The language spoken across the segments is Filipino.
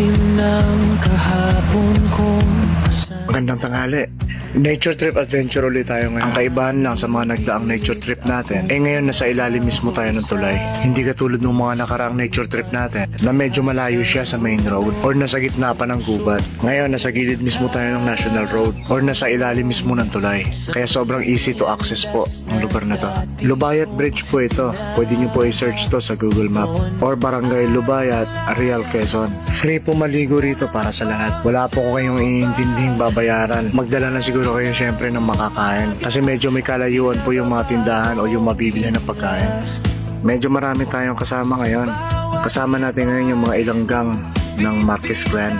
ng kahapon kong Magandang tanghali. Nature trip adventure ulit tayo ngayon. Ang kaibahan lang sa mga nagdaang nature trip natin, ngayon nasa ilalim mismo tayo ng tulay. Hindi katulad ng mga nakaraang nature trip natin na medyo malayo siya sa main road or nasa gitna pa ng gubat. Ngayon nasa gilid mismo tayo ng national road or nasa ilalim mismo ng tulay. Kaya sobrang easy to access po ang lugar na to. Lubayat Bridge po ito. Pwede nyo po i-search to sa Google Map or Barangay Lubayat, Real Quezon. Free po maligo rito para sa lahat. Wala po ko kayong iintindihing babayaran. Magdala na siguro kayo syempre ng makakain kasi medyo may kalayuan po yung mga tindahan o yung mabibili ng pagkain. Medyo marami tayong kasama ngayon. Kasama natin ngayon yung mga ilang gang ng Marquez Clan.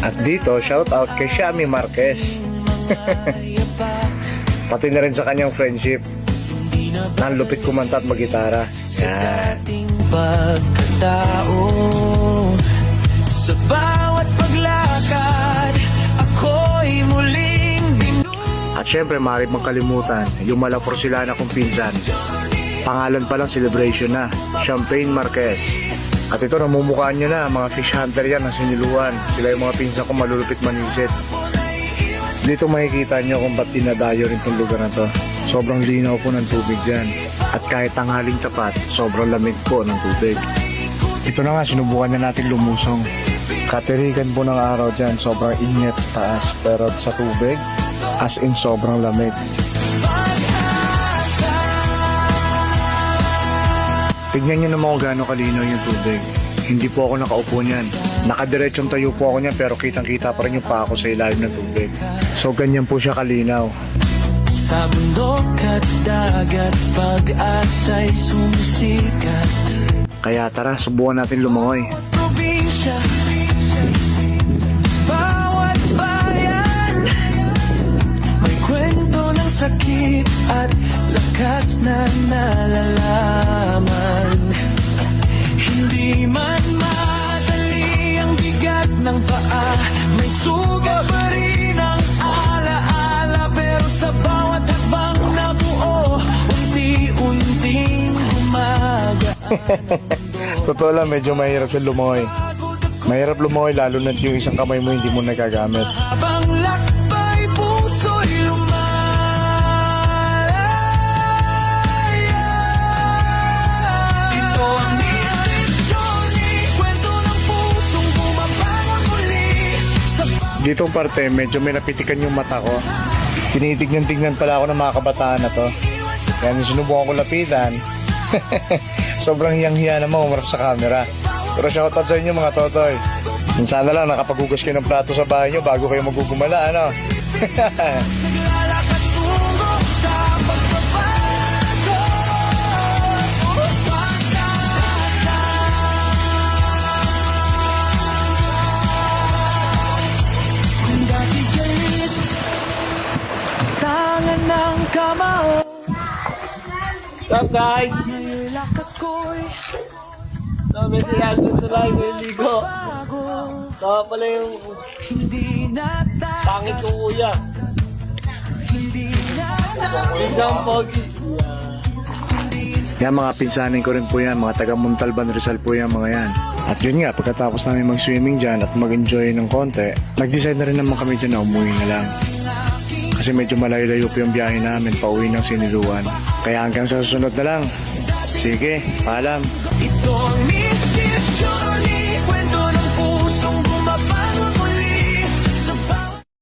At dito, shout out kay Shami Marquez. Pati na rin sa kanyang friendship. Nanlupit kumanta at mag-gitara. Yan. Sa bawat paglakad, ako'y muling At syempre, maaari mong kalimutan yung Malaforsilana kong pinsan. Pangalan pa lang, celebration na. Champagne Marquez. At ito, namumukhaan nyo na. Mga fish hunter yan, ang siniluan. Sila yung mga pinsan kong malulupit manisit. Dito makikita nyo kung ba't dinadayo rin itong lugar na to. Sobrang linaw po ng tubig dyan. At kahit tanghaling tapat, sobrang lamig po ng tubig. Ito na nga, sinubukan na natin lumusong. Katirikan po ng araw dyan, sobrang init sa taas. Pero sa tubig, as in sobrang lamig. Tignan nyo naman kung gaano kalinaw yung tubig. Hindi po ako nakaupo niyan. Nakadiretsong tayo po ako niyan pero kitang-kita pa rin yung pa ako sa ilalim ng tubig. So ganyan po siya kalinaw. Sa bundok at dagat, pag-asa'y sumisikat. Kaya tara, subukan natin lumangoy. Probinsya, bawat bayan, may kwento ng sakit at lakas na nalalaman. Hindi man madali ang bigat ng paa, may sugat pa rin ang alaala. Pero sa bawat hakbang na buo, unti-unting umaga. Totoo lang, medyo mahirap yung lumangoy. Mahirap lumangoy lalo na yung isang kamay mo hindi mo nagagamit. Habang lakbay, puso'y lumalay. Ito ang Mystic Journey, kwento ng pusong bumabangon muli. Ditong parte, medyo may napitikan yung mata ko. Tinitignan-tignan pala ako ng mga kabataan na to. Kaya sinubukan ko lapitan. Sobrang hiyang-hiya naman umarap sa camera. Pero shoutout sa inyo mga totoy. Sana lang nakapaghugas kayo ng plato sa bahay nyo bago kayo magugumala, ano? Naglalakad tungo sa pagbabago. Pag-asa. Kung dati galit, tangan ng kamao. What's up guys? May lakas ko'y Sabi si Yasin na lang niligo. bago. Saka pala yung Hindi na pangit kong kuya. Hindi na Isang pogi. Yan, mga pinsanin ko rin po yan. Mga taga Montalban, Rizal po yan, mga yan. At yun nga, pagkatapos namin mag-swimming dyan at mag-enjoy ng konti, nag-decide na rin naman kami dyan na umuwi na lang. Kasi medyo malayo-layo po yung biyahe namin pauwi ng Siniluan. Kaya hanggang sa susunod na lang. Sige, paalam. Ito ang